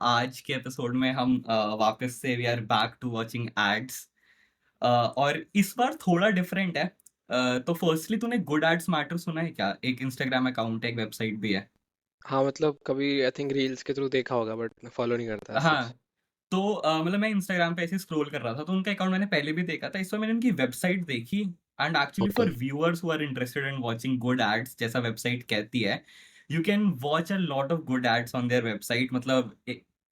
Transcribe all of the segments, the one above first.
आज के एपिसोड में हम वापस से we are back to watching ads. और इस बार थोड़ा डिफरेंट है। तो फर्स्टली तूने गुड एड्स मैटर सुना है क्या? एक इंस्टाग्राम अकाउंट है, एक वेबसाइट भी है। हाँ मतलब कभी आई थिंक रील्स के थ्रू देखा होगा बट फॉलो नहीं करता सच। हाँ। तो मतलब मैं इंस्टाग्राम पे ऐसे स्क्रॉल कर रहा था तो उनका अकाउंट मैंने पहले भी देखा था, इस बार मैंने उनकी वेबसाइट देखी। And actually okay. For viewers who are interested in watching good ads, जैसा वेबसाइट कहती है, you can watch a lot of good ads on their website. मतलब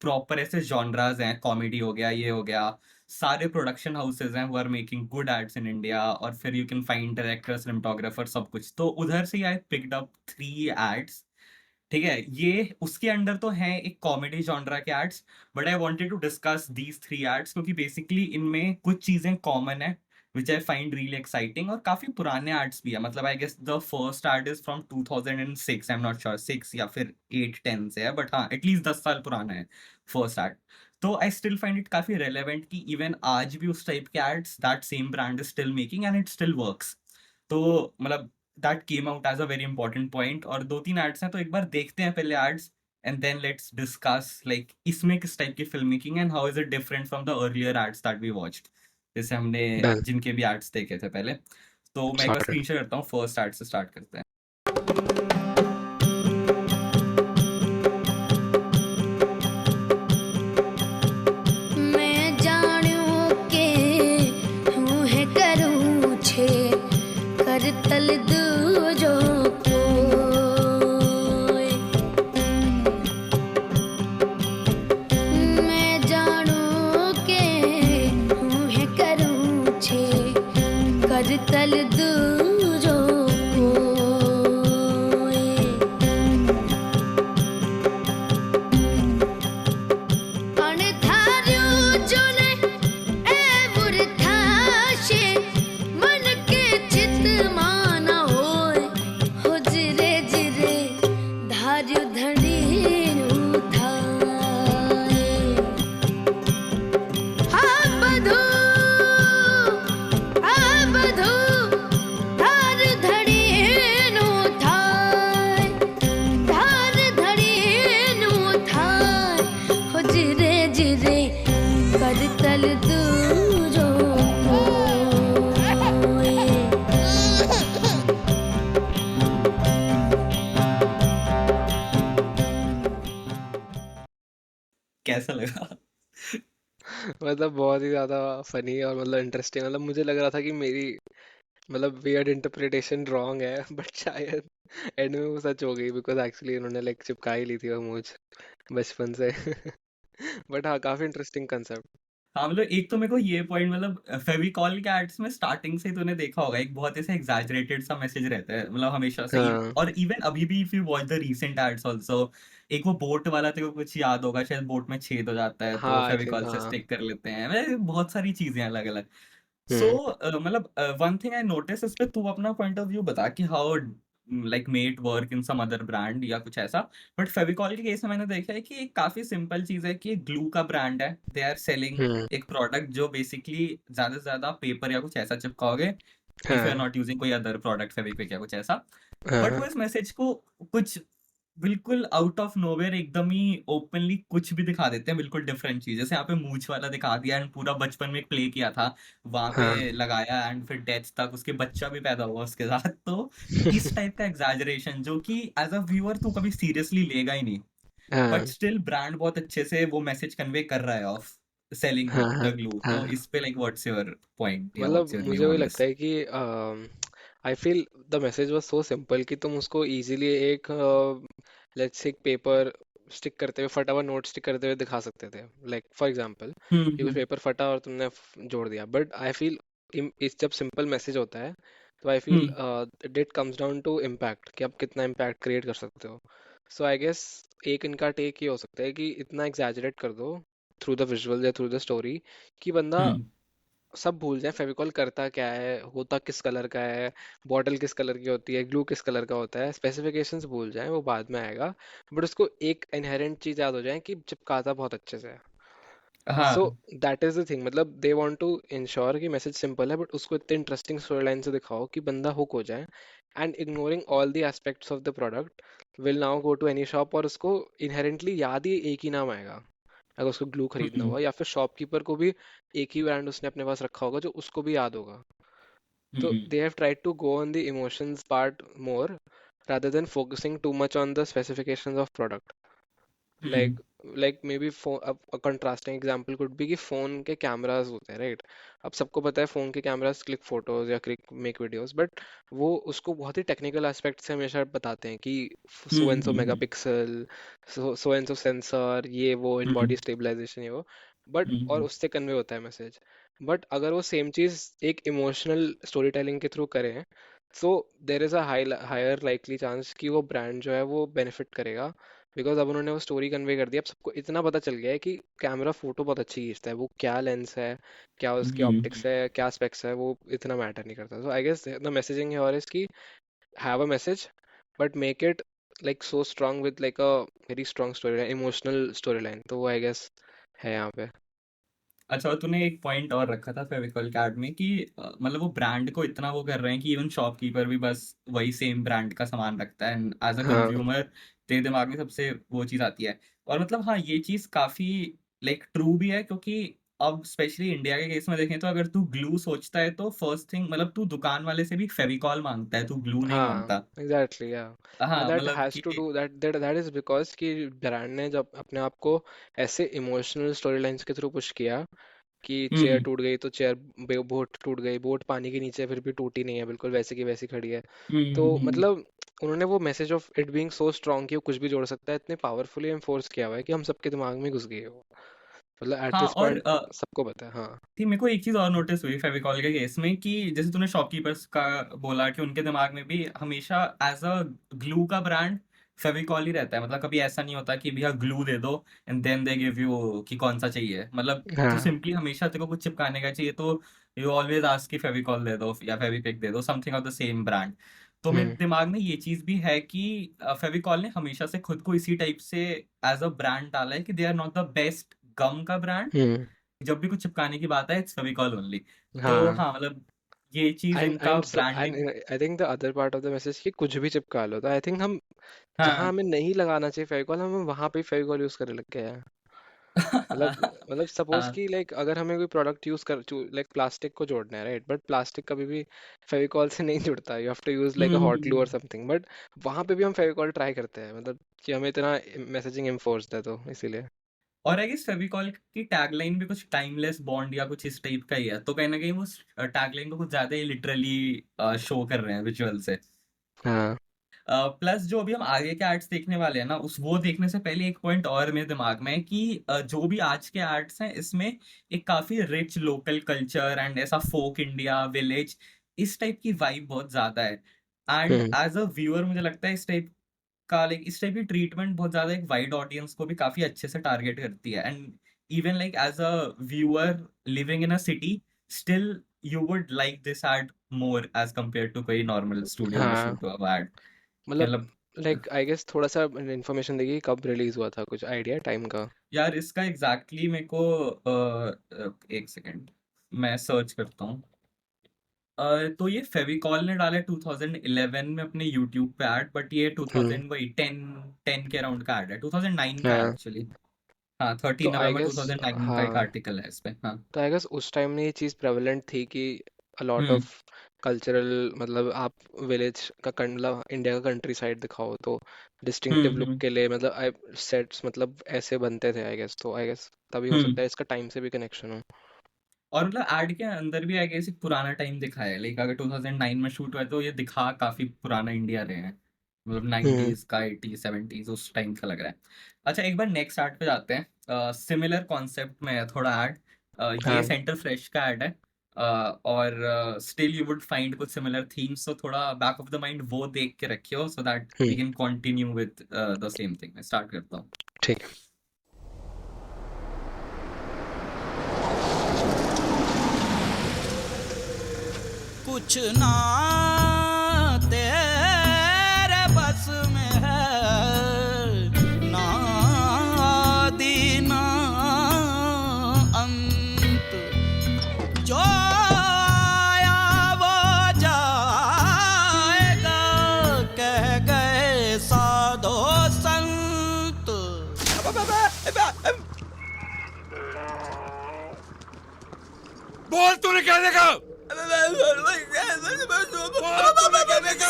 प्रॉपर ऐसे जॉनराज हैं, कॉमेडी हो गया, ये हो गया, सारे प्रोडक्शन हाउसेज हैं who are making good ads in India, और फिर you can find director, cinematographer, सब कुछ। तो उधर से आई पिक्ड अप 3 एड्स। ठीक है, ये उसके अंडर तो है एक कॉमेडी जॉनरा के ads, but I wanted to discuss these 3 ads क्योंकि बेसिकली इनमें कुछ चीजें कॉमन है which I find really exciting, और काफी पुराने एड्स भी है। मतलब I guess the first ad is from 2006, I am not sure 6 या फिर 8-10 से है, बट हाँ एटलीस्ट 10 साल पुराना है फर्स्ट एड। तो आई स्टिल फाइंड इट काफी रेलेवेंट कि इवन आज भी उस टाइप के ads that same brand is still making and it still works. तो मतलब that came out as a very important point. और 2-3 एड्स हैं, तो एक बार देखते हैं पहले ads, and then let's discuss like इसमें किस टाइप की film making and how is it different from the earlier ads that we watched, जैसे हमने डन। जिनके भी एड्स देखे थे पहले। तो मैं एक बार सॉरी। स्क्रीन शेयर करता हूँ, फर्स्ट एड से स्टार्ट करते हैं। मैं जाणूं के हूँ है करूँ छे कर तल दूजो कोय। मैं जाणूं के हूँ है करूँ छे कर तल दूजो कोय। अणधार्यो जो ने एवुर थाशे मन के चित माना होय। हो जिरे जिरे धार्यो धણીનું થાય। આ બધું ધાર ધણીનું થાય। ધાર ધણીનું થાય। हो जिरे जिरे करतल दूजो कोय। कैसा लगा? मतलब बहुत ही ज्यादा फनी और मतलब इंटरेस्टिंग। मतलब मुझे लग रहा था कि मेरी मतलब वियर्ड इंटरप्रिटेशन रॉन्ग है बट शायद एंड में वो सच हो गई बिकॉज एक्चुअली इन्होंने लाइक चिपका ही ली थी वो मुझ बचपन से। बट हाँ काफी इंटरेस्टिंग कंसेप्ट। हाँ मतलब एक तो मेरे को ये पॉइंट, मतलब फेविकॉल के एड्स में स्टार्टिंग से ही तूने देखा होगा, एक बहुत ऐसे एग्जैजरेटेड सा मैसेज रहता है, मतलब हमेशा से ही। हाँ और इवन अभी भी if you watch the recent ads also, एक वो बोट वाला तेरे को कुछ याद होगा शायद, बोट में छेद हो जाता है हाँ तो आई थिंक फेविकॉल से हाँ। स्टिक कर लेते हैं, मतलब बहुत सारी चीजें अलग अलग। सो हम्म। मतलब वन थिंग आई नोटिस, इस पे तू अपना पॉइंट ऑफ व्यू बता कि how like may it work in some other brand या कुछ ऐसा। बट फेविकॉल के केस में मैंने देखा है कि एक काफी सिंपल चीज है कि ग्लू का ब्रांड है, दे आर सेलिंग हम्म। एक प्रोडक्ट जो बेसिकली ज्यादा से ज्यादा पेपर या कुछ ऐसा चिपकाओगे, इफ यू आर हाँ नॉट यूजिंग कोई अदर प्रोडक्ट, फेविक्विक या कुछ ऐसा। हाँ बट वो हाँ। इस मैसेज को कुछ बिल्कुल आउट ऑफ नोवेयर एकदम ही ओपनली कुछ भी दिखा देते हैं, बिल्कुल डिफरेंट चीज। जैसे यहाँ पे मूछ वाला दिखा दिया एंड पूरा बचपन में प्ले किया था, वहां पे हाँ लगाया, एंड फिर डेथ तक उसके बच्चा भी पैदा हुआ उसके साथ। तो इस टाइप का एग्जैजरेशन जो कि एज अ व्यूअर तू कभी सीरियसली लेगा ही नहीं, बट हाँ स्टिल ब्रांड बहुत अच्छे से वो मैसेज कन्वे कर रहा है ऑफ सेलिंग हाँ हाँ द ग्लू। तो हाँ। इस पे लाइक व्हाट्स योर पॉइंट या मतलब व्हाट्स योर मुझे व्यू वही ऑन लगता दिस? है कि I feel the message was so simple कि तुम उसको इजीली एक लेट्स से एक पेपर स्टिक करते हुए फटा हुआ नोट स्टिक करते हुए दिखा सकते थे। लाइक फॉर एग्जांपल कि कुछ हम्म। पेपर फटा और तुमने जोड़ दिया। बट आई फील इस जब सिंपल मैसेज होता है तो I feel hmm. It comes down to impact कि आप कितना इम्पैक्ट क्रिएट कर सकते हो। सो आई गेस एक इनका टेक ये हो सकता है कि इतना एग्जैजरेट कर दो थ्रू द विजुअल या थ्रू द स्टोरी कि बंदा हम्म। सब भूल जाए फेविकॉल करता क्या है, होता किस कलर का है, बॉटल किस कलर की होती है, ग्लू किस कलर का होता है, स्पेसिफिकेशंस भूल जाए, वो बाद में आएगा। बट उसको एक इनहेरेंट चीज याद हो जाए कि चिपकाता बहुत अच्छे से है। सो हाँ। दैट इज द थिंग, मतलब दे वांट टू इंश्योर कि मैसेज सिंपल है, बट उसको इतने इंटरेस्टिंग स्टोरी लाइन से दिखाओ कि बंदा हुक हो जाए, and ignoring all the aspects of the product will now go to any shop, और उसको इनहेरेंटली याद ही एक ही नाम आएगा अगर उसको ग्लू खरीदना हम्म। हुआ, या फिर शॉपकीपर को भी एक ही ब्रांड उसने अपने पास रखा होगा जो उसको भी याद होगा. So hmm. they have tried to go on the emotions part more rather than focusing too much on the specifications of product. Hmm. Like like maybe phone, a contrasting example could be कि phone के cameras होते हैं, right? अब सबको पता है phone के cameras click photos या click make videos, but वो उसको बहुत ही technical aspect से हमेशा बताते हैं कि so and so hmm. megapixel, so and so sensor, ये वो in हम्म। body stabilization, ये वो, but और हम्म। उससे कन्वे होता है मैसेज. बट अगर वो सेम चीज एक इमोशनल स्टोरी टेलिंग के थ्रू करें, so there is a higher likely chance कि वो ब्रांड जो है वो बेनिफिट करेगा, बिकॉज अब उन्होंने वो स्टोरी कन्वे कर दी. अब सबको इतना पता चल गया है कि कैमरा फोटो बहुत अच्छी खींचता है, वो क्या लेंस है, क्या उसकी हम्म। ऑप्टिक्स है, क्या स्पेक्स है, वो इतना मैटर नहीं करता. So I guess the messaging here is कि have a message but make it like so strong with like a very strong story line, emotional story line. तो वो आई गेस है यहाँ पे. अच्छा, और तूने एक पॉइंट और रखा था फेविकॉल कार्ड में कि मतलब वो ब्रांड को इतना वो कर रहे हैं कि इवन शॉपकीपर भी बस वही सेम ब्रांड का सामान रखता है, एंड एज अ हाँ. कंज्यूमर तेरे दिमाग में सबसे वो चीज़ आती है. और मतलब हाँ, ये चीज़ काफ़ी लाइक ट्रू भी है, क्योंकि अब स्पेशली इंडिया के केस में देखें तो अगर तू ग्लू सोचता है तो फर्स्ट थिंग, मतलब तू दुकान वाले से भी फेविकॉल मांगता है, तू ग्लू नहीं हाँ, मांगता. एग्जैक्टली, या. एंड हाँ दैट मतलब हैज कि to do that is because कि ब्रांड ने जब अपने आप को ऐसे इमोशनल स्टोरी लाइंस के थ्रू पुश किया कि चेयर हम्म। टूट गई तो चेयर, बोट टूट गई, बोट पानी के नीचे फिर भी टूटी नहीं है, बिल्कुल वैसे की वैसी खड़ी है. तो हम्म। मतलब उन्होंने वो message of it being so strong कि वो कुछ भी जोड़ सकता है, इतने पावरफुली एनफोर्स किया हुआ है कि हम सबके दिमाग में घुस गई है वो. मतलब एट हाँ, दिस और पॉइंट सबको पता है. हाँ. थी मेरे को एक चीज और नोटिस हुई फेविकॉल के केस में कि जैसे तूने शॉपकीपर्स का बोला कि उनके दिमाग में भी हमेशा एज अ ग्लू का ब्रांड फेविकॉल ही रहता है. मतलब कभी ऐसा नहीं होता कि भैया ग्लू दे दो and then they give you कि कौन सा चाहिए. मतलब तो हाँ. सिंपली हमेशा तेरे को कुछ चिपकाने का चाहिए तो यू ऑलवेज आस्क कि फेविकॉल दे दो या फेविक्विक दे दो, something of the same brand. तो मेरे हम्म. दिमाग में ये चीज भी है कि फेविकॉल ने हमेशा से खुद को इसी टाइप से एज अ ब्रांड डाला है कि they are not the best gum का ब्रांड. हम्म. जब भी कुछ चिपकाने की बात है इट्स फेविकॉल ओनली. तो हाँ. हाँ मतलब ये चीज एंड इनका and branding. And I think the other part of the message कि कुछ भी चिपका लो, तो आई थिंक हम जहाँ हाँ. हमें नहीं लगाना चाहिए फेविकॉल, हम वहां पे फेविकॉल यूज करने लग गए हैं. मतलब सपोज हाँ. कि लाइक अगर हमें कोई प्रोडक्ट यूज कर, लाइक प्लास्टिक को जोड़ना है, राइट, बट प्लास्टिक कभी भी फेविकॉल से नहीं जुड़ता, you have to use like a hot glue और हम्म. समथिंग, बट वहां पे भी हम फेविकॉल ट्राई करते हैं, मतलब कि हमें इतना मैसेजिंग इन्फोर्स्ड है तो इसीलिए. और आई गेस फेविकॉल की टैगलाइन भी कुछ टाइमलेस बॉन्ड या कुछ इस टाइप का ही है, तो कहीं ना कहीं वो टैगलाइन को कुछ ज्यादा ही लिटरली शो कर रहे हैं विजुअल से. हाँ. प्लस जो अभी हम आगे के आर्ट्स देखने वाले हैं ना, उस वो देखने से पहले एक पॉइंट और मेरे दिमाग में है कि जो भी आज के आर्ट्स हैं इसमें एक काफी रिच लोकल कल्चर एंड ऐसा फोक इंडिया विलेज इस टाइप की वाइब बहुत ज्यादा है. And hmm. As a viewer मुझे लगता है इस टाइप का लाइक इस टाइप की ट्रीटमेंट बहुत ज्यादा एक वाइड ऑडियंस को भी काफी अच्छे से टारगेट करती है. And even like as a viewer living in a city, still you would like this ad more as compare to कोई नॉर्मल स्टूडियो में हाँ. शूट हुआ एड. मतलब मतलब लाइक आई गेस थोड़ा सा इन्फॉर्मेशन देगी कब रिलीज हुआ था, कुछ आइडिया टाइम का? यार इसका एग्जैक्टली exactly मेरे को एक सेकेंड मैं सर्च करता हूँ. तो ये फेविकॉल ने डाला 2011 में अपने यूट्यूब पे ऐड, बट ये हम्म. 2000 वही 10 10 के अराउंड का ऐड है, 2009 का हाँ. एक्चुअली. हाँ, 30 तो आई नवंबर गेस 2009 का एक हाँ, आर्टिकल है इस पे. हाँ. तो आई गेस उस टाइम में ये चीज़ प्रेवलेंट थी कि a lot hmm. Of cultural, मतलब आप विलेज का मतलब इंडिया का कंट्री साइड दिखाओ तो डिस्टिंक्टिव लुक हम्म. के लिए, मतलब आई सेट्स मतलब ऐसे बनते थे आई गेस. तो आई गेस तभी हो हम्म. सकता है इसका टाइम से भी कनेक्शन हो. और मतलब एड के अंदर भी आई गेस एक पुराना टाइम दिखाया है, लाइक अगर 2009 में शूट हुआ है तो ये दिखा काफी पुराना इंडिया रहे हैं. मतलब हम्म. 90s का 80s 70s उस टाइम का लग रहा है. अच्छा, एक बार नेक्स्ट आर्ट पे जाते हैं. सिमिलर कॉन्सेप्ट में है थोड़ा ऐड. ये हाँ. सेंटर फ्रेश का ऐड है. और स्टिल यू वुड फाइंड कुछ सिमिलर थीम्स, तो थोड़ा बैक ऑफ द माइंड वो देख के रखियो so that we hmm. Can continue with the same thing. मैं स्टार्ट करता हूँ. ठीक है. कुछ ना तेरे बस में है, ना दीना बोल तूने क्या देखा? बोल तूने क्या देखा?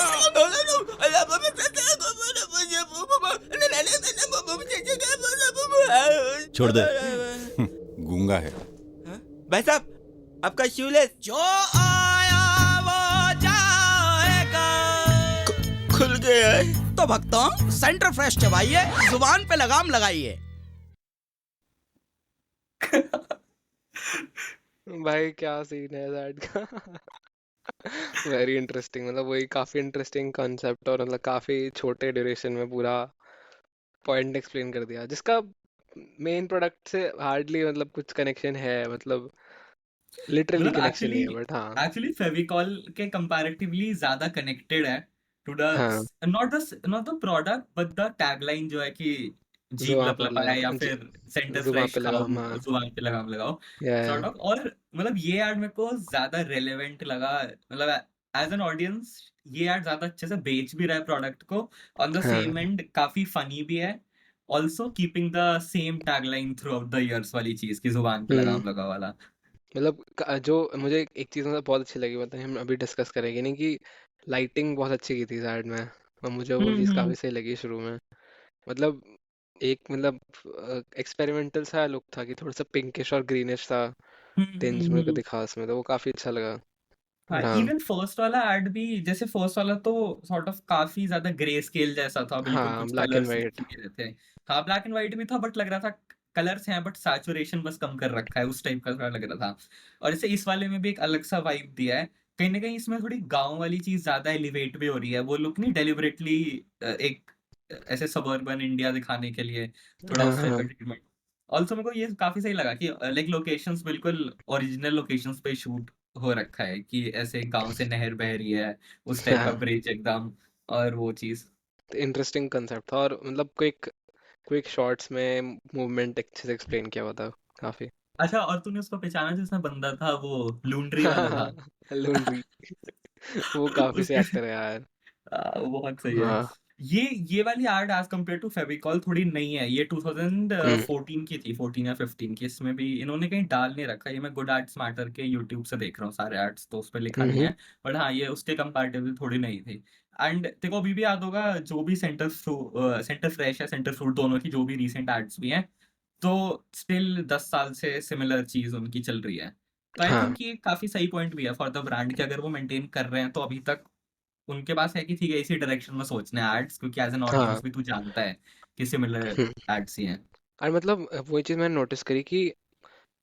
छोड़ दे। गूंगा है। भाई साहब आपका शूलेस जो आया वो जाएगा। खुल गया है। तो भक्तों सेंटर फ्रेश चबाइए, जुबान पे लगाम लगाइए। भाई क्या सीन है दैट का। वेरी इंटरेस्टिंग, मतलब वही काफी इंटरेस्टिंग कॉन्सेप्ट, और मतलब काफी छोटे ड्यूरेशन में पूरा पॉइंट एक्सप्लेन कर दिया, जिसका मेन प्रोडक्ट से हार्डली मतलब कुछ कनेक्शन है, मतलब लिटरली मतलब कनेक्शन एक्चुअली नहीं है, बट हाँ। एक्चुअली फेविकॉल के कंपैरेटिवली ज्यादा कनेक्टेड है टू द हाँ, not the product but the tagline जो है कि जीभ जुआ पे लपलपाए या लगा फिर सेंटर जुबान फ्रेश पे खाओ, लगा, हाँ। जुबान पे लगाम लगाओ, या सॉर्ट ऑफ। और मतलब ये ऐड मेरे को ज्यादा रेलेवेंट लगा, मतलब एज एन ऑडियंस ये ऐड ज्यादा अच्छे से बेच भी रहा है प्रोडक्ट को, ऑन द हाँ, सेम एंड काफी फनी भी है, also keeping the same tagline through out the years वाली चीज की जुबान पे लगाम लगा वाला। मतलब जो मुझे एक चीज़ मतलब बहुत अच्छी लगी, मतलब हम अभी डिस्कस करेंगे नहीं, कि लाइटिंग बहुत अच्छी की थी साइड में, और मुझे वो चीज़ काफ़ी हम्म सही लगी शुरू में। मतलब एक मतलब एक्सपेरिमेंटल सा लुक था, कि थोड़ा सा पिंकिश और ग्रीनिश था टिंज मेरे को हम्म। दिखा उसमें, तो वो काफ़ी अच्छा लगा। हाँ, और हाँ, इवन फर्स्ट वाला एड भी, जैसे फर्स्ट वाला तो सॉर्ट ऑफ काफी ज्यादा ग्रे स्केल जैसा था, बिल्कुल हाँ कुछ ब्लैक एंड कलर्स दिख वाइट। ही नहीं रहे थे। हाँ, ब्लैक एंड व्हाइट भी था बट लग रहा था कलर्स हैं, बट सैचुरेशन बस कम कर रखा है, उस टाइप का थोड़ा लग रहा था। और जैसे इस वाले में भी एक अलग सा वाइब दिया है, कहीं ना कहीं इसमें थोड़ी गांव वाली चीज ज्यादा एलिवेट भी हो रही है, वो लुक नहीं डेलिबरेटली एक ऐसे सबर्बन इंडिया दिखाने के लिए थोड़ा हाँ उस टाइप का हाँ ट्रीटमेंट। ऑल्सो मेरे को ये काफी सही लगा कि लाइक लोकेशंस बिल्कुल ओरिजिनल लोकेशंस पे शूट हो रखा है, कि ऐसे गांव से नहर बह रही है, उस टाइप का हाँ। ब्रिज एकदम, और वो चीज। इंटरेस्टिंग कंसेप्ट था, और मतलब क्विक क्विक शॉट्स में मूवमेंट अच्छे से एक्सप्लेन किया हुआ था काफ़ी। अच्छा, और तूने उसको पहचाना जिसमें बंदा था, वो लूंड्री वाला था। लूनरी। वो काफ़ी सही उसके एक्टर है यार। वो बहुत सही है। हाँ। ये वाली art as compare to Fevicol थोड़ी नई है, ये हम्म 2014 की थी, 14 या 15 की। इसमें भी इन्होंने कहीं डाल नहीं रखा, ये मैं गुड आर्ट्स मैटर के यूट्यूब से देख रहा हूँ सारे आर्ट्स, तो उस पर लिखा नहीं हम्म है। बट हाँ, ये उसके कंपैरेटिवली थोड़ी नई थी। एंड तेरे को अभी भी याद होगा, जो भी सेंटर फ्रेश या सेंटर फ्रूट दोनों की जो भी रीसेंट आर्ट्स भी हैं, तो स्टिल 10 साल से सिमिलर चीज उनकी चल रही है। तो आई हाँ थिंक ये काफी सही पॉइंट भी है फॉर द ब्रांड, कि अगर वो मेंटेन कर रहे हैं तो अभी तक उनके पास है कि ठीक है, इसी डायरेक्शन में सोचना है एड्स, क्योंकि एज एन हाँ। ऑडियंस भी तू जानता है कि सिमिलर हम्म। एड्स ही हैं। और मतलब वही चीज़ मैंने नोटिस करी, कि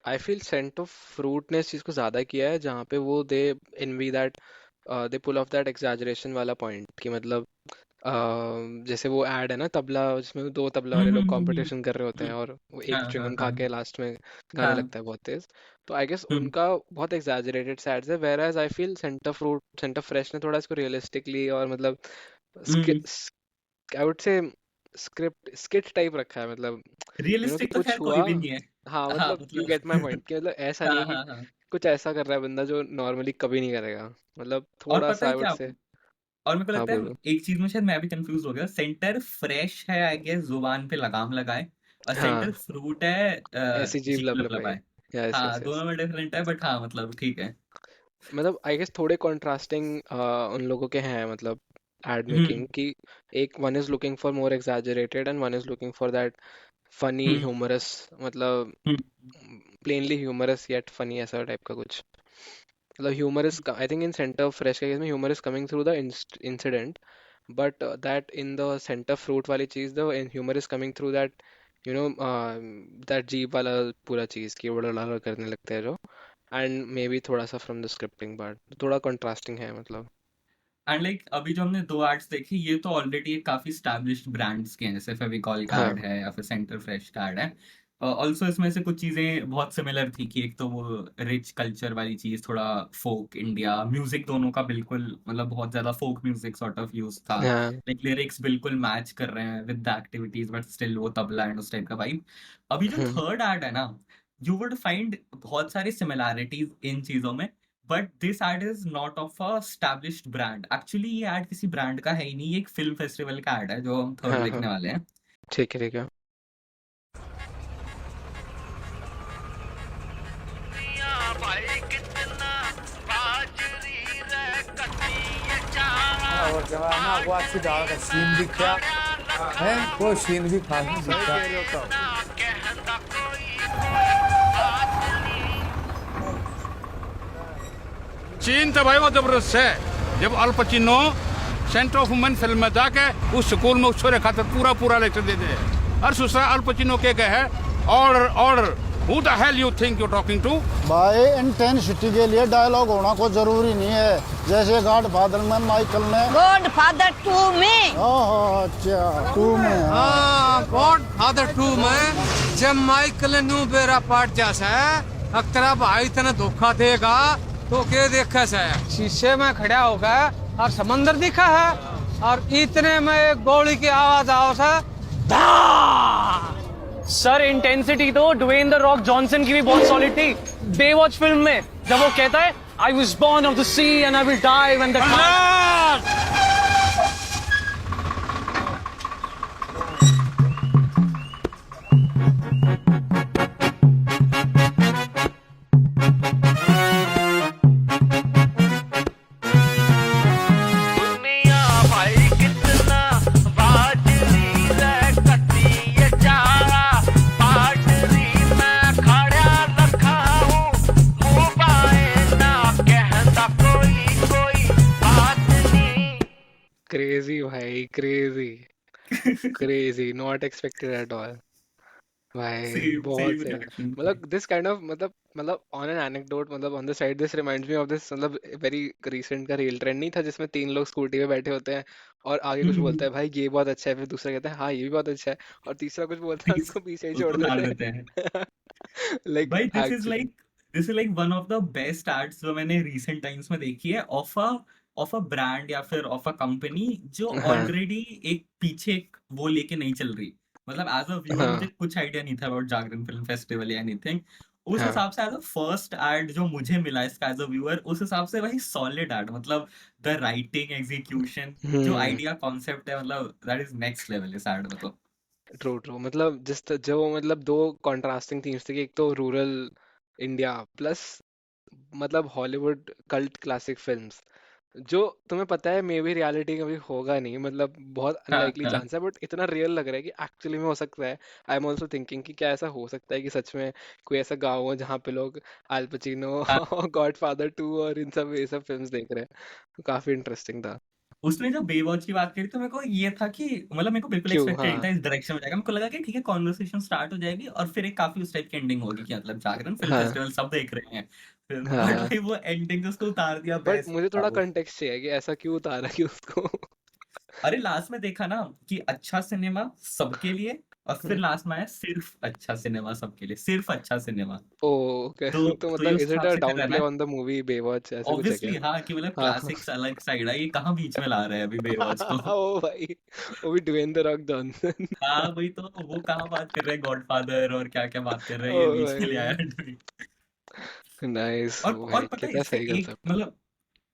I feel scent of fruit ने इस चीज़ को ज़्यादा किया है, जहाँ पे वो they envy that, they pull off that exaggeration वाला पॉइंट, कि मतलब जैसे वो ऐड है ना तबला, जिसमें दो तबला वाले लोग हम्म। कंपटीशन कर रहे होते हैं, और वो एक हाँ हाँ च्युइंगम खा हाँ के लास्ट में गाने हाँ। लगता है बहुत तेज। तो आई गेस हम्म उनका बहुत एग्जैजरेटेड सैड्स है, where as I feel Center Fresh ने थोड़ा इसको रियलिस्टिकली, और मतलब hmm. I would say script skit type रखा है, मतलब कि रियलिस्टिक तो कुछ खैर हुआ। कोई भी नहीं है। हाँ हाँ मतलब यू गेट माई मतलब पॉइंट, कि मतलब ऐसा नहीं हाँ है कि हाँ हाँ। कुछ ऐसा कर रहा है बंदा जो नॉर्मली कभी नहीं करेगा, मतलब और थोड़ा पता सा है आई वुड क्या, से। और मेरे को हाँ लगता है बोलो। एक चीज में शायद मैं भी कंफ्यूज हो गया, सेंटर फ्रेश है आई गेस जुबान पे लगाम लगाए, और सेंटर हाँ, फ्रूट है ऐसी जीभ जीभ लपलपाई। लपलपाए। यस हाँ, यस यस। दोनों में डिफरेंट है, बट हाँ मतलब ठीक है। मतलब आई गेस थोड़े कॉन्ट्रास्टिंग उन लोगों के हैं, मतलब एड हम्म मेकिंग की। एक one is looking for more exaggerated, and one is looking for that funny hmm humorous, मतलब hmm plainly humorous yet funny, ऐसा टाइप का कुछ। मतलब humour is, I think in Center Fresh के केस में humour is coming through the incident, but that in the Center Fruit वाली चीज the humour is coming through that, you know, that jeep वाला पूरा चीज की बड़ा करने लगते हैं जो, एंड मे बी थोड़ा सा फ्रॉम द स्क्रिप्टिंग पार्ट थोड़ा कंट्रास्टिंग है, मतलब। एंड लाइक अभी जो हमने दो एड्स देखी, ये तो ऑलरेडी काफी स्टैब्लिश्ड ब्रांड्स के हैं, जैसे फेविकॉल का हाँ एड है या फिर सेंटर फ्रेश का एड है। ऑल्सो इसमें से कुछ चीजें बहुत सिमिलर थी, कि एक तो वो रिच कल्चर वाली चीज, थोड़ा फोक इंडिया म्यूजिक, दोनों का बिल्कुल मतलब बहुत ज्यादा folk music sort of use था, हाँ। लाइक लिरिक्स बिल्कुल मैच कर रहे हैं with the activities, but still वो तबला एंड उस टाइप का वाइब। अभी जो हम्म, थर्ड एड है ना, यू वुड फाइंड बहुत सारी सिमिलैरिटीज इन चीजों में, but this ad is not of a established brand. Actually ये एड किसी ब्रांड का है ही नहीं, ये एक फिल्म फेस्टिवल का एड है जो हम थर्ड हाँ हाँ। देखने वाले हैं। ठीक है ठीक है। भाई कितने और जो है ना वो अच्छी दाल का सीन दिखा है, कोई सीन भी खास नहीं सही दिखा। कह रहे हो तो। सीन तो भाई वो जबरदस्त है। जब Al Pacino center of women film में जाके उस स्कूल में उस छोरे खातर पूरा लेक्चर देते हैं। और दूसरा अल पचिनो के है order who the hell you think you talking to. भाई इंटेंसिटी के लिए डायलॉग होना कोई जरूरी नहीं है, जैसे गॉड फादर में माइकल ने गॉड फादर 2 में ओह अच्छा 2 में हाँ गॉड फादर 2 में जब माइकल न्यू बेरा पाट जासा है, अक्तरा भाई तने धोखा देगा तो क्या देखा से शीशे में खड़ा होगा और समंदर दिखा है और इतने में एक गोली की आवाज आओ सा सर इंटेंसिटी तो ड्वेन द रॉक जॉनसन की भी बहुत सॉलिड थी बेवॉच फिल्म में, जब वो कहता है I was born of the sea and I will die when the crazy भाई, crazy not expected at all भाई, Same बहुत same सही। reaction. मतलब दिस काइंड ऑफ मतलब ऑन एन एनेक्डोट, मतलब on the side this reminds me of this, मतलब very recent का reel trend नहीं था जिसमें 3 लोग स्कूटी पे बैठे होते हैं और आगे कुछ बोलता है भाई ये बहुत अच्छा है, फिर दूसरा कहता है हाँ ये भी बहुत अच्छा है, और तीसरा कुछ बोलता है उसको पीछे ही छोड़ उसको मार देते देते हैं। हैं। लाइक भाई this is actually like one of the best ads जो मैंने रिसेंट टाइम्स में देखी है ऑफ अ ब्रांड या फिर ऑफ अ कंपनी जो हाँ ऑलरेडी एक पीछे एक वो लेके नहीं चल रही। मतलब एज अ व्यूअर मुझे हाँ कुछ आइडिया नहीं था अबाउट जागरण फिल्म फेस्टिवल या एनीथिंग। उस हाँ हिसाब से एज अ फर्स्ट एड जो मुझे मिला इसका एज अ व्यूअर, उस हिसाब से भाई सॉलिड एड। मतलब द राइटिंग एग्जीक्यूशन जो आइडिया कॉन्सेप्ट है, मतलब दैट इज नेक्स्ट लेवल इस एड में तो। ट्रू मतलब जो मतलब दो कॉन्ट्रास्टिंग थीम्स थे कि एक तो रूरल इंडिया प्लस मतलब हॉलीवुड कल्ट क्लासिक फिल्म्स, जो तुम्हें पता है मे बी रियलिटी कभी होगा नहीं, मतलब बहुत हाँ अनलाइकली हाँ चांस है, बट इतना रियल लग रहा है कि एक्चुअली में हो सकता है। आई एम ऑल्सो थिंकिंग कि क्या ऐसा हो सकता है कि सच में कोई ऐसा गाँव हो जहाँ पे लोग अल पचिनो हाँ। और गॉड फादर 2 और इन सब ये सब फिल्म्स देख रहे हैं। काफी इंटरेस्टिंग था। उसने जब बेवॉच की बात करी तो मेरे को ये था कि मतलब मेरे को बिल्कुल क्यों? एक्सपेक्टेड नहीं था हाँ इस डायरेक्शन में जाएगा। मेरे को लगा कि ठीक है कॉन्वर्सेशन स्टार्ट हो जाएगी और फिर एक काफी उस टाइप की एंडिंग होगी कि मतलब जागरण फिल्म हाँ फेस्टिवल सब देख रहे हैं फिर। हाँ बट हाँ भाई वो एंडिंग उसको उतार दिया बट बेस्ट मुझे था थोड़ा वो। कंटेक्स्ट चाहिए कि ऐसा क्यों उतारा कि उसको। अरे लास्ट में देखा ना कि अच्छा सिनेमा सबके लिए, और फिर लास्ट में आया सिर्फ अच्छा सिनेमा सबके लिए, सिर्फ अच्छा सिनेमा। ओके तो तो तो ये मतलब उस इज इट हिसाब अ से कर डाउन रहा है प्ले ना। ऑन द मूवी बेवॉच, ऐसा कुछ है ऑब्वियसली क्या? हाँ, कि मतलब हाँ क्लासिक्स अलग साइड है, ये कहाँ बीच में ला रहे हैं अभी बेवॉच को। ओ भाई, वो भी ड्वेन द रॉक जॉनसन। हाँ वही तो, वो कहाँ बात कर रहे हैं गॉडफादर और क्या क्या बात कर रहे हैं, ओ ये बीच में ले आया। भाई नाइस और भाई, पता है कितना इससे सही एक कंसेप्ट। मतलब,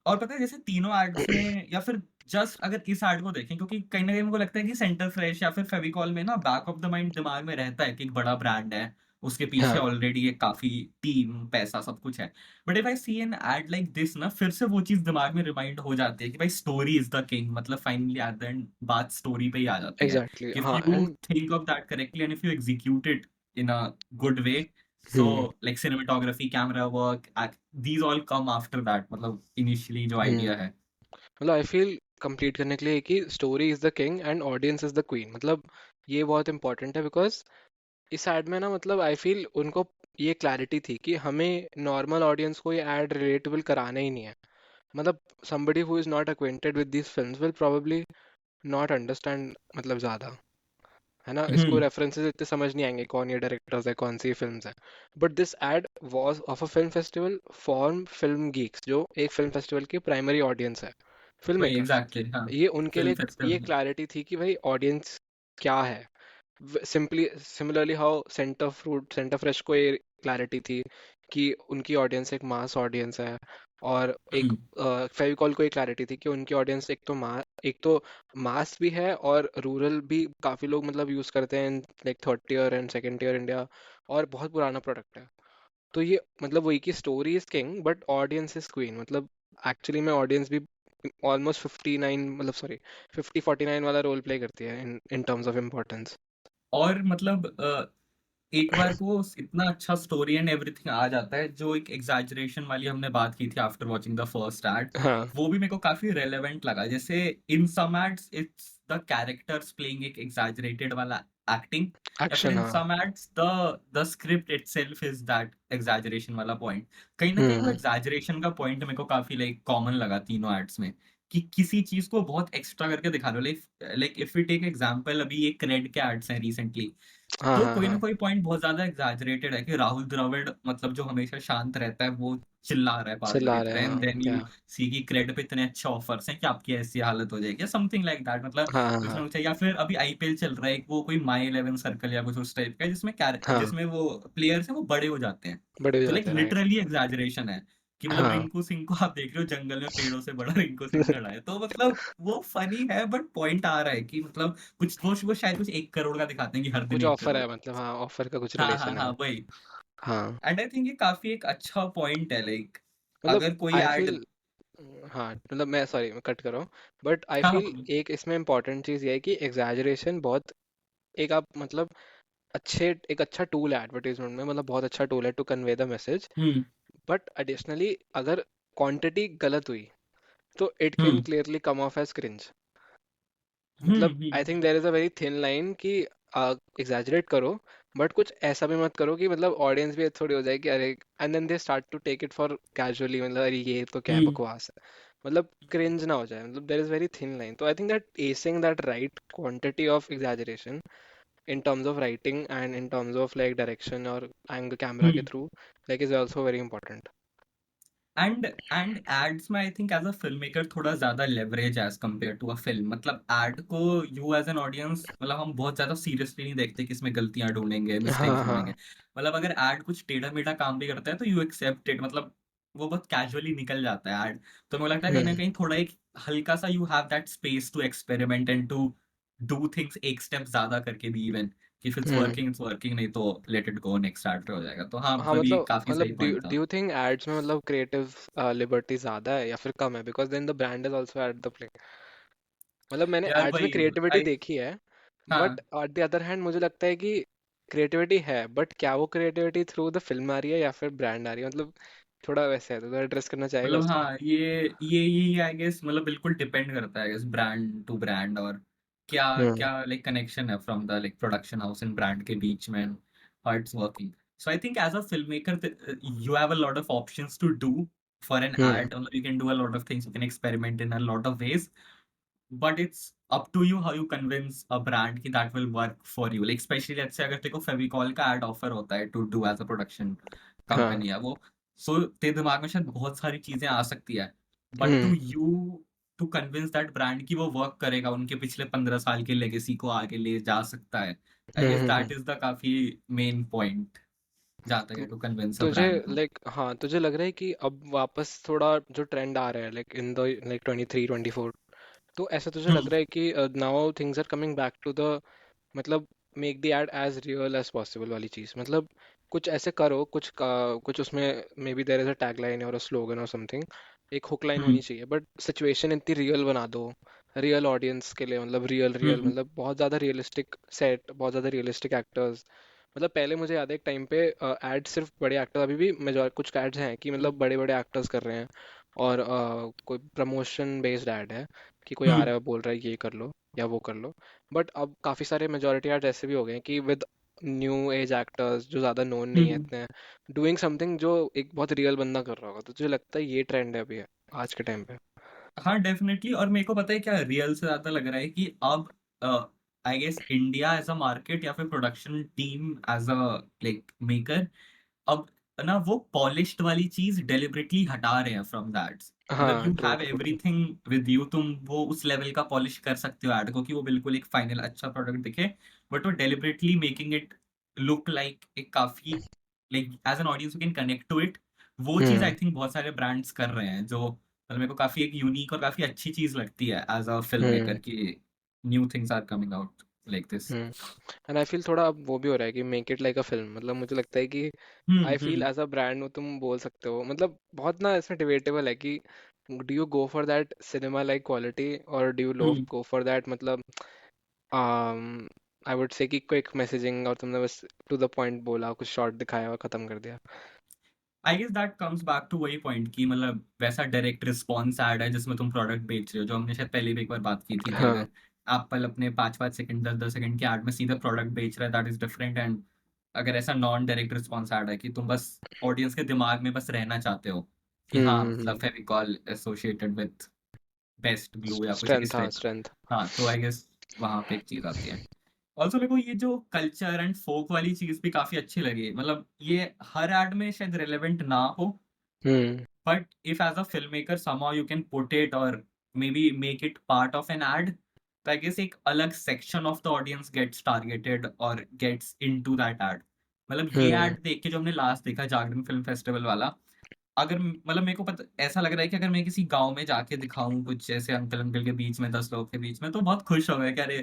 और पता है जैसे तीनों एड्स में या फिर जस्ट अगर इस एड को देखें, क्योंकि कहीं ना कहीं मुझे लगता है कि सेंटर फ्रेश या फिर फेविकॉल में ना बैक ऑफ द माइंड दिमाग में रहता है कि एक बड़ा ब्रांड है, उसके पीछे हाँ ऑलरेडी एक काफी टीम पैसा सब कुछ है। But if I see an ad like this ना, फिर से वो चीज दिमाग में रिमाइंड हो जाती है कि भाई स्टोरी इज द किंग। मतलब फाइनली एट द एंड बात स्टोरी पे ही आ जाती है। एग्जैक्टली इफ हाँ you and think of that correctly and if you execute it in a good way, so like cinematography, camera work, these all come after that, मतलब initially जो idea है। मतलब I feel complete करने के लिए कि story is the king and audience is the queen, मतलब ये बहुत इंपॉर्टेंट है बिकॉज इस एड में ना मतलब आई फील उनको ये क्लैरिटी थी कि हमें नॉर्मल ऑडियंस को ये एड रिलेटेबल कराना ही नहीं है। मतलब somebody who is not acquainted with these films will probably not understand मतलब ज़्यादा, है ना, इसको हम्म रेफरेंसेस इतने समझ नहीं आएंगे कौन ये डायरेक्टर्स है कौन सी फिल्म्स है। But this ad was of a film festival for film geeks, जो एक फिल्म फेस्टिवल की प्राइमरी ऑडियंस है, फिल्म वही मेकर्स। एग्जैक्टली हाँ, ये उनके फिल्म लिए ये फेस्टिवल। क्लैरिटी थी कि भाई ऑडियंस क्या है। Simply similarly how centre fresh को ये क्लैरिटी थी कि उनकी ऑडियंस एक मास ऑडियंस है, और एक हम्म फेविकॉल को एक क्लैरिटी थी कि उनकी ऑडियंस एक तो मास भी है और रूरल भी काफी लोग मतलब यूज करते हैं like third year and second year India, और बहुत पुराना प्रोडक्ट है। तो ये मतलब वही कि story is king but audience is queen, मतलब एक्चुअली में ऑडियंस भी ऑलमोस्ट 59 मतलब सॉरी 50-49 वाला रोल प्ले करती है इन टर्म्स ऑफ इम्पोर्टेंस। और मतलब एक बार को इतना अच्छा स्टोरी एंड एवरीथिंग आ जाता है, जो एक एग्जैजरेशन वाली हमने बात की थी after watching the first ad, हाँ वो भी मेरे को काफी रेलेवेंट लगा। जैसे in some ads it's the characters playing एक एग्जैजरेटेड वाला एक्टिंग, या फिर एक्शन इन हाँ some ads the script itself is that exaggeration वाला पॉइंट। कहीं ना कहीं वो एग्जैजरेशन का पॉइंट मेरे को काफी लाइक कॉमन लगा तीनों एड्स में, कि किसी चीज को बहुत एक्स्ट्रा करके दिखा लो। Like if we take example, अभी एक क्रेड के एड्स हैं रिसेंटली, हाँ तो हाँ कोई ना हाँ कोई पॉइंट बहुत ज्यादा एग्जैजरेटेड है, कि राहुल द्रविड़ मतलब जो हमेशा शांत रहता है वो चिल्ला रहा है पागलों चिल्ला की रहे तरह, हैं एंड हाँ देन यू या सी की क्रेड पे इतने अच्छे ऑफर्स हैं कि आपकी ऐसी हालत हो जाएगी, समथिंग लाइक दैट। मतलब हाँ हाँ कुछ ना हाँ कुछ है। या फिर अभी आईपीएल चल रहा है, एक वो कोई माई 11 सर्कल या कुछ उस टाइप का है, हाँ जिसमें वो प्लेयर्स हैं वो बड़े हो जाते हैं। बड़े हो तो लाइक जाते हैं राइट। लिटरली एग्जैजरेशन है, कि मतलब हाँ रिंकू सिंह को आप देख रहे हो जंगल में पेड़ों से बड़ा रिंकू सिंह खड़ा है, तो मतलब वो फनी है, बट पॉइंट आ रहा है कि मतलब कुछ वो शायद कुछ 1 करोड़ का दिखाते हैं कि हर दिन कुछ 1 करोड़। ऑफर है मतलब, हाँ ऑफर का कुछ हाँ हाँ रिलेशन हाँ, है। वही। हाँ एंड आई थिंक ये काफी एक अच्छा पॉइंट है, लाइक मतलब अगर कोई आई ऐड। फील, हाँ मतलब मैं सॉरी मैं कट कर रहा हूँ, बट आई हाँ हाँ, फील बोलो। एक इसमें इम्पोर्टेंट चीज़ ये है कि एग्जैजरेशन बहुत एक आप मतलब एक अच्छा टूल है एडवर्टाइजमेंट में, मतलब बहुत अच्छा टूल है to convey the message. Hmm but additionally अगर क्वांटिटी गलत हुई तो it can hmm clearly come off as cringe. मतलब I think there is a very thin line कि एग्जैजरेट करो बट कुछ ऐसा भी मत करो कि मतलब ऑडियंस भी थोड़ी हो जाए कि अरे, and then they start to take it for casually, मतलब अरे ये तो क्या हम्म बकवास है, मतलब क्रिंज ना हो जाए। मतलब there is very thin line, तो I think that acing that right quantity of exaggeration in terms of writing and in terms of like direction or angle camera के हम्म through like is also very important. And ads में I think as a film maker थोड़ा ज्यादा leverage as compare to a film. मतलब ad को you as an audience, मतलब हम बहुत ज्यादा सीरियसली नहीं देखते कि इसमें गलतियां ढूंढेंगे, मिस्टेक्स हाँ ढूंढेंगे। हाँ मतलब अगर एड कुछ टेढ़ा मेढ़ा काम भी करता है तो यू एक्सेप्ट इट, मतलब वो बहुत कैजुअली निकल जाता है एड। तो मुझे लगता है कहीं ना हम्म कहीं थोड़ा एक हल्का सा you have that space to experiment and to do things एक स्टेप ज्यादा करके भी, इवन कि इफ हम्म इट्स वर्किंग नहीं तो let it go, next ad पे हो जाएगा। तो हाँ, हाँ वो भी मतलब काफी सही पॉइंट डू था। यू थिंक एड्स में मतलब क्रिएटिव लिबर्टी ज्यादा है या फिर कम है, because then the brand is also at the play. मतलब मैंने यार एड्स में भाई, क्रिएटिविटी आई देखी है, बट हाँ, ऑन द अदर हैंड मुझे लगता है कि क्रिएटिविटी है बट क्या वो क्रिएटिविटी थ्रू द फिल्म आ रही है या फिर ब्रांड आ रही है, मतलब थोड़ा वैसे है, तो एड्रेस करना चाहेगा मतलब उसको। हाँ, ये आई गेस मतलब बिल्कुल डिपेंड करता है ब्रांड टू ब्रांड, और क्या हम्म क्या लाइक कनेक्शन है from the like production house and brand के बीच में, how it's working. So I think as a film maker you have a lot of options to do for an hmm ad, मतलब you can do a lot of things, you can experiment in a lot of ways, but it's up to you how you convince a brand कि that will work for you. Like specially let's say अगर तेरे को फेविकॉल का add offer होता है to do as a production हाँ company है वो, सो तेरे दिमाग में शायद बहुत सारी चीजें आ सकती है, but hmm to convince that brand की वो वर्क करेगा, उनके पिछले 15 साल के लेगेसी को आगे ले जा सकता है। I guess hmm. That is the काफी मेन पॉइंट जहाँ तक है, टू कन्विंस अ तुझे ब्रांड टू। लाइक हाँ तुझे लग रहा है कि अब वापस थोड़ा जो ट्रेंड आ रहा है लाइक इन द लाइक 23-24, तो ऐसा तुझे लग हम्म रहा है कि now things are coming back to the मतलब make the ad as real as possible वाली चीज़, मतलब कुछ ऐसे करो कुछ उसमें maybe there is a tagline और अ स्लोगन और समथिंग, एक हुक लाइन हम्म होनी चाहिए बट सिचुएशन इतनी रियल बना दो रियल ऑडियंस के लिए, मतलब रियल रियल हम्म मतलब बहुत ज़्यादा रियलिस्टिक सेट, बहुत ज़्यादा रियलिस्टिक एक्टर्स। मतलब पहले मुझे याद है एक टाइम पे एड सिर्फ बड़े एक्टर, अभी भी मेजॉर कुछ एड्स हैं कि मतलब बड़े बड़े एक्टर्स कर रहे हैं और कोई प्रमोशन बेस्ड एड है कि कोई आ हम्म रहा है बोल रहा है ये कर लो या वो कर लो। बट अब काफ़ी सारे मेजोरिटी एड्स ऐसे भी हो गए हैं कि विद न्यू एज एक्टर्स जो ज़्यादा नोन नहीं है हम्म इतने, डूइंग समथिंग जो एक बहुत रियल बंदा कर रहा होगा, तो तुझे लगता है ये ट्रेंड है अभी आज के टाइम पे। हाँ, डेफिनेटली। और मेरे को पता है क्या रियल से ज्यादा लग रहा है कि अब I guess India as a market या फिर production team as a like maker, अब ना वो पॉलिश्ड वाली चीज डेलिबरेटली हटा रहे हैं फ्रॉम दैट। मतलब हाँ you true have true true. Everything with you, तुम वो उस लेवल का पॉलिश कर सकते हो ऐड को कि वो बिल्कुल एक फाइनल अच्छा प्रोडक्ट दिखे, बट वो deliberately making it look like एक काफी like as an audience you can connect to it. वो चीज आई हम्म थिंक बहुत सारे ब्रांड्स कर रहे हैं, जो मतलब मेरे को काफी एक यूनिक और काफी अच्छी चीज लगती है as a film maker, hmm की new things are coming out like this. Hmm. And I feel थोड़ा अब वो भी हो रहा है कि make it like a film, मतलब मुझे लगता है कि I feel hmm. As a brand तुम बोल सकते हो, मतलब बहुत ना इसमें डिबेटेबल है कि do you go for that cinema like quality or do you go for that मतलब I would say कि क्विक मैसेजिंग और तुमने बस टू द पॉइंट बोला, कुछ शॉर्ट दिखाया और खत्म कर दिया? I guess that comes back to वही पॉइंट कि मतलब वैसा डायरेक्ट रिस्पॉन्स ऐड है जिसमें तुम प्रोडक्ट बेच रहे हो, जो हमने शायद पहले भी एक बार बात की थी कि हाँ अगर एप्पल अपने 5-5 सेकंड 10-10 सेकंड के ऐड में सीधा प्रोडक्ट बेच रहा है, दैट इज डिफरेंट। एंड अगर ऐसा नॉन डायरेक्ट रिस्पॉन्स ऐड है कि तुम बस ऑडियंस के दिमाग में बस रहना चाहते हो कि हाँ मतलब Fevicol associated with best glue या कुछ इस स्ट्रेंथ, हाँ टाइप, स्ट्रेंथ। हाँ तो आई गेस वहां पे एक चीज आती है। ऑल्सो मेरे को ये जो कल्चर एंड फोक वाली चीज भी काफी अच्छी लगी, मतलब ये हर एड में शायद रिलेवेंट ना हो, but if as a filmmaker somehow you can put it or maybe make it part of an ad, तो I guess एक अलग section of the audience gets targeted or gets into that ad। मतलब ये ad देख के जो हमने last देखा जागरण फिल्म फेस्टिवल वाला, अगर मतलब मेरे को पता ऐसा लग रहा है कि अगर मैं किसी गांव में जाके दिखाऊं कुछ ऐसे अंकल अंकल के बीच में 10 लोग के बीच में, तो बहुत खुश हो गए कि अरे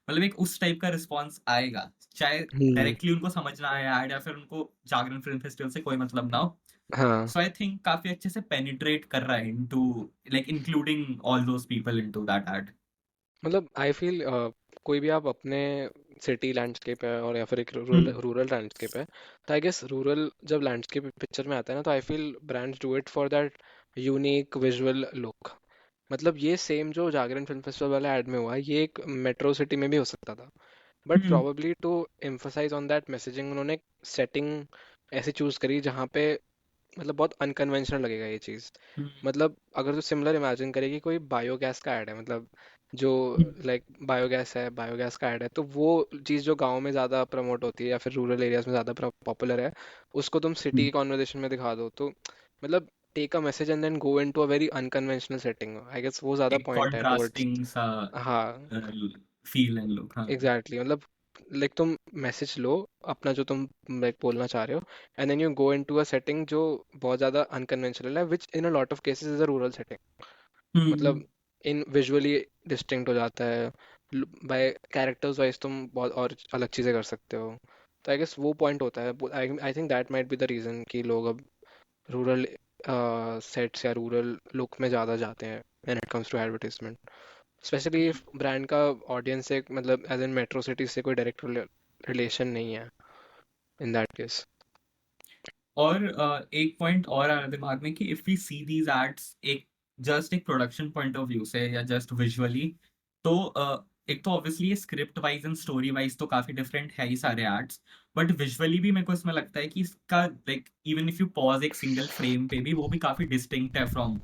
मतलब एक उस टाइप का रिस्पॉन्स आएगा, चाहे डायरेक्टली उनको समझना आए ऐड या फिर उनको जागरण फिल्म फेस्टिवल से कोई मतलब ना हो। हाँ सो आई थिंक काफी अच्छे से पेनिट्रेट कर रहा है into like including all those people into that ad. मतलब आई फील कोई भी आप अपने सिटी लैंडस्केप है और या फिर एक रूरल लैंडस्केप है, तो आई गेस रूरल जब लैंडस्केप पिक्चर में आता है ना, तो I feel brands do it for that unique visual look. मतलब ये सेम जो जागरण फिल्म फेस्टिवल वाला एड में हुआ है, ये एक मेट्रो सिटी में भी हो सकता था, but probably to emphasise on that messaging उन्होंने सेटिंग ऐसी चूज करी जहाँ पे मतलब बहुत अनकन्वेंशनल लगेगा ये चीज़। मतलब अगर तो सिमिलर इमेजिन करेगी, कोई बायोगैस का ऐड है, मतलब जो लाइक बायोगैस है, बायोगैस का ऐड है, तो वो चीज़ जो गांव में ज़्यादा प्रमोट होती है या फिर रूरल एरियाज में ज़्यादा पॉपुलर है, उसको तुम सिटी कॉन्वर्जेशन में दिखा दो, तो मतलब take a message and then go into a very unconventional setting. I guess वो ज़्यादा एक पॉइंट है टुवर्ड्स। कॉन्ट्रास्टिंग सा हाँ फील एंड लुक। हाँ एग्जैक्टली मतलब लाइक तुम मैसेज लो अपना जो तुम लाइक बोलना चाह रहे हो, and then you go into a setting जो बहुत ज़्यादा अनकन्वेंशनल है, which in a lot of cases is a rural setting. मतलब इन विजुअली डिस्टिंक्ट हो जाता है, बाय कैरेक्टर्स वाइज तुम बहुत और अलग चीज़ें कर सकते हो। तो आई गेस वो पॉइंट होता है। I think that might be the reason कि लोग अब रूरल सेट्स या रूरल लुक में ज़्यादा जाते हैं when it comes to advertisement, specially if brand का ऑडियंस से मतलब एज इन मेट्रो सिटी से कोई डायरेक्ट रिलेशन नहीं है इन दैट केस। और एक पॉइंट और आ रहा है दिमाग में कि if we see these ads एक जस्ट एक प्रोडक्शन पॉइंट ऑफ व्यू से या जस्ट विजुअली, तो एक तो obviously script wise and story wise तो काफी डिफरेंट है ही सारे एड्स, बट विजुअली भी मेरे को इसमें लगता है कि इसका like even if you pause एक सिंगल फ्रेम पे भी वो भी काफी डिस्टिंक्ट है फ्रॉम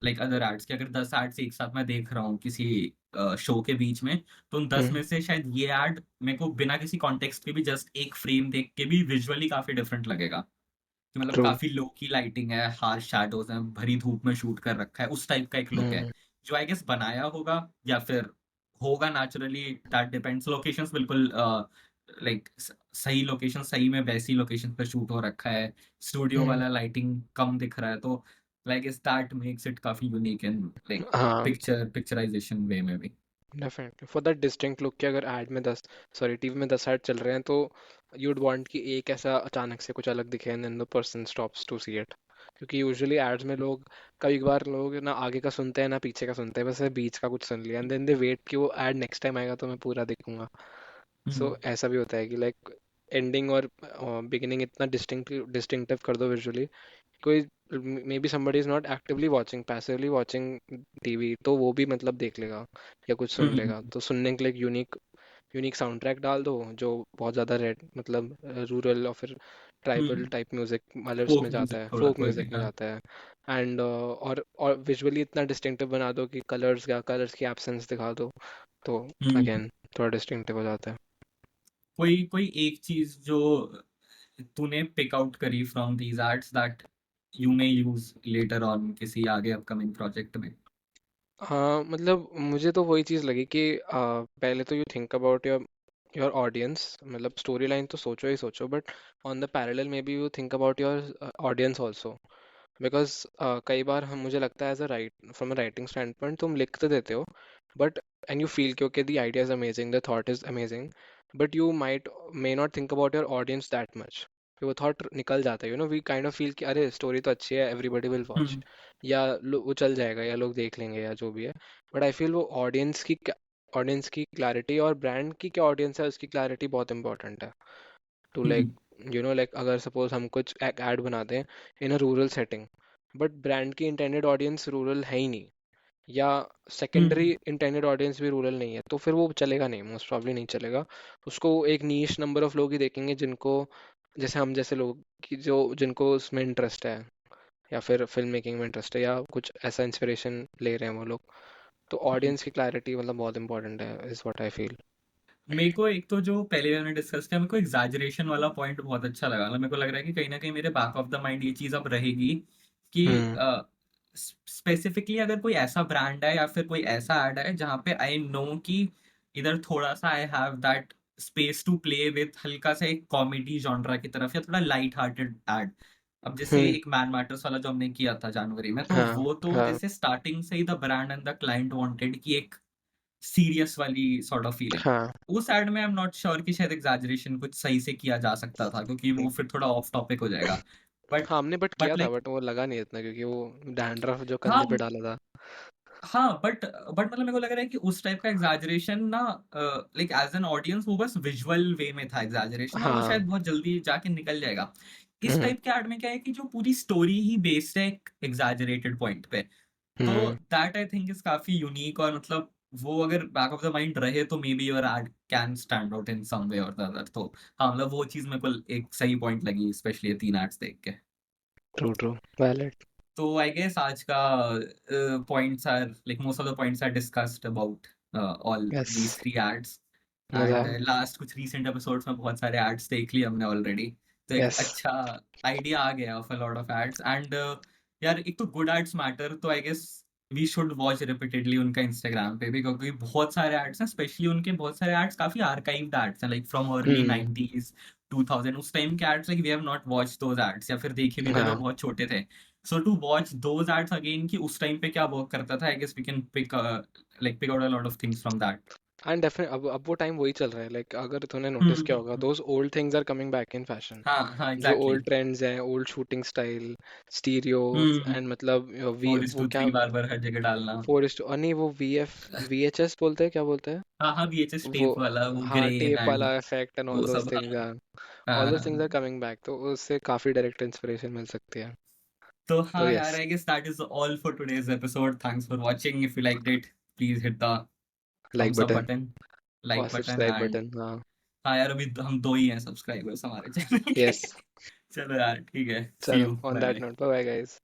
लाइक अदर एड्स। कि अगर 10 एड्स एक साथ मैं देख रहा हूँ किसी शो के बीच में, तो उन 10 में से शायद ये एड मेरे को बिना किसी कॉन्टेक्स्ट के भी जस्ट एक फ्रेम देख के भी विजुअली काफी डिफरेंट लगेगा। कि मतलब ट्रू। काफी लो की लाइटिंग है, हार्श शैडोज हैं, भरी धूप में शूट कर रखा है, उस टाइप का एक लुक है जो आई गेस बनाया होगा या फिर होगा नेचुरली, दैट डिपेंड्स। लोकेशंस बिल्कुल लाइक सही लोकेशन, सही में वैसी लोकेशन पे शूट हो रखा है, स्टूडियो वाला लाइटिंग कम दिख रहा है, तो लाइक इस दैट मेक्स इट काफी यूनिक इन लाइक हाँ पिक्चराइजेशन वे में भी। Definitely for that distinct look कि अगर एड में 10 सॉरी टीवी में 10 ऐड चल रहे हैं, तो यूड वांट कि एक ऐसा अचानक से कुछ अलग दिखे and then the person stops to see it. क्योंकि यूजुअली एड्स में लोग कभी कभार लोग ना आगे का सुनते हैं ना पीछे का सुनते हैं, बस बीच का कुछ सुन लिया एंड देन दे वेट कि वो एड नेक्स्ट टाइम आएगा तो मैं पूरा देखूंगा। सो ऐसा भी होता है कि लाइक एंडिंग और बिगिनिंग इतना डिस्टिंक्टिव कर दो विजुअली, कोई may be somebody is not actively watching, passively watching TV, तो वो भी मतलब देख लेगा या कुछ सुन लेगा। तो सुनने के लिए यूनिक यूनिक साउंड ट्रैक डाल दो जो बहुत ज़्यादा रेड मतलब रूरल और फिर ट्राइबल टाइप म्यूजिक वाले फोक उसमें जाता म्यूजिक है, थोड़ा फोक कोई भी, म्यूजिक में हाँ। जाता है। एंड और विजुअली इतना डिस्टिंक्टिव बना दो कि कलर्स की एब्सेंस दिखा दो, तो अगेन थोड़ा डिस्टिंक्टिव हो जाता है। कोई कोई एक चीज जो तूने पिक आउट करी from these ads that you may use later on किसी आगे अपकमिंग प्रोजेक्ट में? हाँ मतलब मुझे तो वही चीज़ लगी कि पहले तो you think about your your audience, मतलब स्टोरी लाइन तो सोचो ही सोचो, but on the parallel may be you think about your audience also. Because कई बार हम मुझे लगता है as a from a writing stand point तुम लिख तो देते हो, बट एंड यू फील कि okay the idea is amazing, the thought is amazing, but you might may not think about your audience that much. फिर वो thought निकल जाता है, वी काइंड ऑफ फील कि अरे स्टोरी तो अच्छी है, एवरीबॉडी विल वॉच, या वो चल जाएगा, या लोग देख लेंगे, या जो भी है। बट आई फील वो ऑडियंस की क्लैरिटी और ब्रांड की क्या ऑडियंस है उसकी क्लैरिटी बहुत इंपॉर्टेंट है। टू लाइक लाइक अगर सपोज हम कुछ ऐड बनाते हैं in a rural setting, but brand की इंटेंडेड ऑडियंस रूरल है ही नहीं, या सेकेंडरी इंटेंडेड ऑडियंस भी रूरल नहीं है, तो फिर वो चलेगा नहीं, मोस्ट प्रॉब्ली नहीं चलेगा। उसको एक नीश नंबर ऑफ लोग ही देखेंगे, जिनको जैसे हम जैसे लोग कि जिनको उसमें इंटरेस्ट है, या फिर फिल्म मेकिंग में इंटरेस्ट है, या कुछ ऐसा इंस्पिरेशन ले रहे हैं वो लोग। तो ऑडियंस की क्लैरिटी मतलब बहुत इंपॉर्टेंट है, इज व्हाट आई फील। मेरे को एक तो जो पहले मैंने डिस्कस किया, मेरे को एग्जैजरेशन वाला पॉइंट बहुत अच्छा लगा। मतलब मेरे को लग रहा है कि कहीं ना कहीं मेरे बैक ऑफ द माइंड ये चीज अब रहेगी कि स्पेसिफिकली अगर कोई ऐसा ब्रांड है या फिर कोई ऐसा ऐड है जहाँ पे आई नो कि इधर थोड़ा सा I have that space to play with हल्का सा एक कॉमेडी जॉनरा की तरफ, या थोड़ा लाइट हार्टेड ऐड। अब जैसे एक मैन मैटर्स वाला जो हमने किया था जनवरी में, तो हाँ वो तो हाँ जैसे स्टार्टिंग से ही the brand and the client wanted कि एक सीरियस वाली सॉर्ट ऑफ फीलिंग। हाँ उस एड में आई एम नॉट श्योर कि शायद एग्जैजरेशन कुछ सही से किया जा सकता था, क्योंकि वो फिर थोड़ा ऑफ टॉपिक हो जाएगा। बट हाँ, हमने बट किया था, लाइक बट वो लगा नहीं इतना, क्योंकि वो डैंड्रफ जो हाँ कंधे पे डाला था। हाँ, बट मतलब मेरे को लग रहा है कि उस टाइप का एग्जैजरेशन ना, लाइक एज एन ऑडियंस वो बस विजुअल वे में था एग्जैजरेशन, और वो हाँ शायद बहुत जल्दी जाके निकल जाएगा। इस टाइप के एड में क्या है कि जो पूरी स्टोरी ही बेस्ड है एक एग्जैजरेटेड पॉइंट पे, तो दैट आई थिंक इज काफी यूनिक। और मतलब वो अगर बैक ऑफ द माइंड रहे तो maybe your ad can stand out in some way or the other. तो हाँ, मतलब वो चीज मेरे को एक सही पॉइंट लगी, स्पेशली 3 एड्स देख के। True true valid. तो आई गेस आज का points are like most of the points are discussed about all yes, these 3 ads. मजा। एंड लास्ट कुछ रीसेंट एपिसोड्स में बहुत सारे एड्स देख लिए हमने ऑलरेडी, तो एक यस अच्छा आइडिया आ गया of a lot of ads. And यार, एक तो गुड एड्स मैटर, तो I guess we should watch repeatedly उनका इंस्टाग्राम पे भी, क्योंकि बहुत सारे एड्स हैं, स्पेशली उनके बहुत सारे एड्स काफी आर्काइव्ड एड्स हैं, लाइक फ्रॉम अर्ली 90s 2000 उस टाइम के ads. Like we have not watch those ads, या फिर देखे भी थे तो हाँ बहुत छोटे थे। So to watch those ads again कि उस टाइम पे क्या वर्क करता था, I guess we can pick out a lot of things from that. And definite अब वो टाइम वही चल रहा है, लाइक अगर तूने नोटिस किया होगा, those old things are coming back in fashion. हाँ हाँ, जो एग्जैक्टली। ओल्ड ट्रेंड्स हैं, old shooting style, stereos, and मतलब वी 4:3 वो क्या बार हर जगह डालना। 4:, नहीं वो VHS बोलते हैं, क्या बोलते हैं हाँ हाँ, VHS वो? टेप वाला, वो हाँ, ग्रेन टेप एंड वाला इफेक्ट एंड ऑल वो दोज सब। थिंग्स हाँ ऑल दोज थिंग्स हाँ। आर कमिंग बैक, तो उससे काफी डायरेक्ट इंस्पिरेशन मिल सकती है। तो तो हाँ यार, yes, I guess that is all for today's episode. Thanks for watching. If you liked it, please hit the like thumbs up button button, और like button. Subscribe and button. हाँ हाँ यार, अभी हम 2 ही हैं सब्सक्राइबर्स हमारे चैनल के। Yes, चलो यार, ठीक है, सी चलो you, on by that bye. Note, bye bye guys.